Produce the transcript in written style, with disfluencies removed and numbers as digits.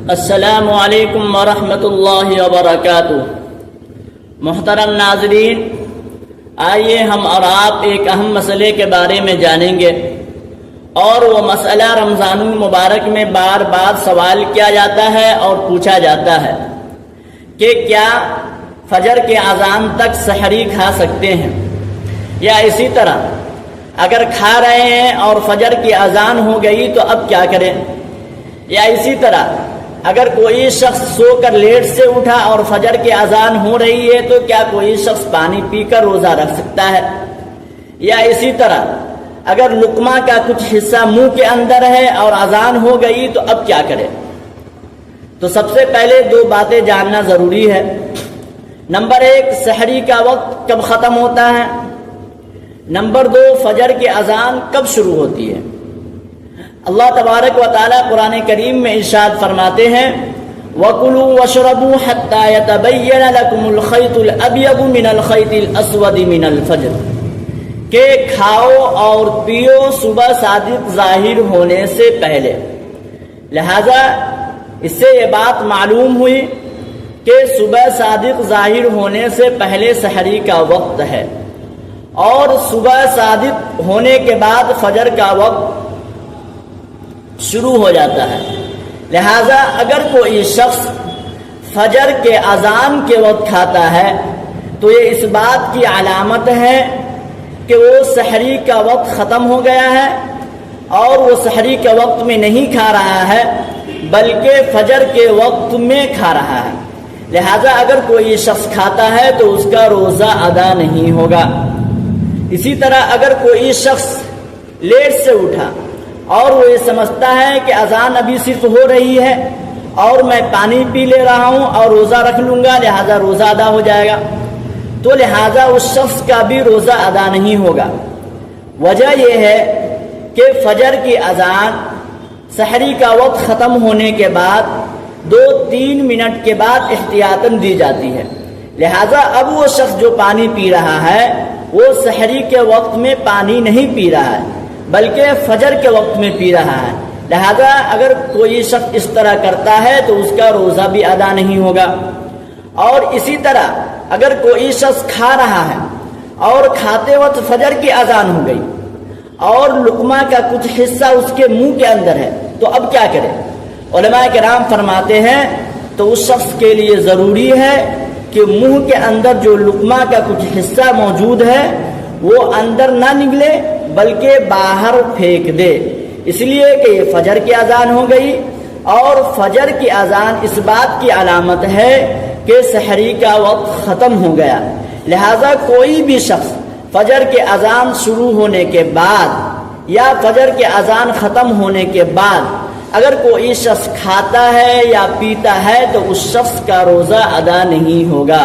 السلام علیکم ورحمۃ اللہ وبرکاتہ۔ محترم ناظرین، آئیے ہم اور آپ ایک اہم مسئلے کے بارے میں جانیں گے، اور وہ مسئلہ رمضان المبارک میں بار بار سوال کیا جاتا ہے اور پوچھا جاتا ہے کہ کیا فجر کے اذان تک سحری کھا سکتے ہیں، یا اسی طرح اگر کھا رہے ہیں اور فجر کی اذان ہو گئی تو اب کیا کریں، یا اسی طرح اگر کوئی شخص سو کر لیٹ سے اٹھا اور فجر کی اذان ہو رہی ہے تو کیا کوئی شخص پانی پی کر روزہ رکھ سکتا ہے، یا اسی طرح اگر لقمہ کا کچھ حصہ منہ کے اندر ہے اور اذان ہو گئی تو اب کیا کرے۔ تو سب سے پہلے دو باتیں جاننا ضروری ہے۔ نمبر ایک، سحری کا وقت کب ختم ہوتا ہے۔ نمبر دو، فجر کی اذان کب شروع ہوتی ہے۔ اللہ تبارک و تعالی قرآن کریم میں ارشاد فرماتے ہیں وَكُلُوا وَاشْرَبُوا حَتَّى يَتَبَيَّنَ لَكُمُ الْخَيْطُ الْأَبْيَضُ مِنَ الْخَيْطِ الْأَسْوَدِ مِنَ الْفَجْرِ، کہ کھاؤ اور پیو صبح صادق ظاہر ہونے سے پہلے۔ لہذا اس سے یہ بات معلوم ہوئی کہ صبح صادق ظاہر ہونے سے پہلے سحری کا وقت ہے، اور صبح صادق ہونے کے بعد فجر کا وقت شروع ہو جاتا ہے۔ لہذا اگر کوئی شخص فجر کے اذان کے وقت کھاتا ہے تو یہ اس بات کی علامت ہے کہ وہ سحری کا وقت ختم ہو گیا ہے، اور وہ سحری کے وقت میں نہیں کھا رہا ہے بلکہ فجر کے وقت میں کھا رہا ہے۔ لہذا اگر کوئی شخص کھاتا ہے تو اس کا روزہ ادا نہیں ہوگا۔ اسی طرح اگر کوئی شخص لیٹ سے اٹھا اور وہ یہ سمجھتا ہے کہ اذان ابھی صرف ہو رہی ہے اور میں پانی پی لے رہا ہوں اور روزہ رکھ لوں گا، لہذا روزہ ادا ہو جائے گا، تو لہذا اس شخص کا بھی روزہ ادا نہیں ہوگا۔ وجہ یہ ہے کہ فجر کی اذان سحری کا وقت ختم ہونے کے بعد 2-3 منٹ کے بعد احتیاطاً دی جاتی ہے۔ لہذا اب وہ شخص جو پانی پی رہا ہے وہ سحری کے وقت میں پانی نہیں پی رہا ہے بلکہ فجر کے وقت میں پی رہا ہے۔ لہذا اگر کوئی شخص اس طرح کرتا ہے تو اس کا روزہ بھی ادا نہیں ہوگا۔ اور اسی طرح اگر کوئی شخص کھا رہا ہے اور کھاتے وقت فجر کی اذان ہو گئی اور لقمہ کا کچھ حصہ اس کے منہ کے اندر ہے تو اب کیا کرے۔ علماء کرام فرماتے ہیں تو اس شخص کے لیے ضروری ہے کہ منہ کے اندر جو لقمہ کا کچھ حصہ موجود ہے وہ اندر نہ نگلے بلکہ باہر پھینک دے، اس لیے کہ یہ فجر کی اذان ہو گئی، اور فجر کی اذان اس بات کی علامت ہے کہ سحری کا وقت ختم ہو گیا۔ لہذا کوئی بھی شخص فجر کی اذان شروع ہونے کے بعد یا فجر کی اذان ختم ہونے کے بعد اگر کوئی شخص کھاتا ہے یا پیتا ہے تو اس شخص کا روزہ ادا نہیں ہوگا۔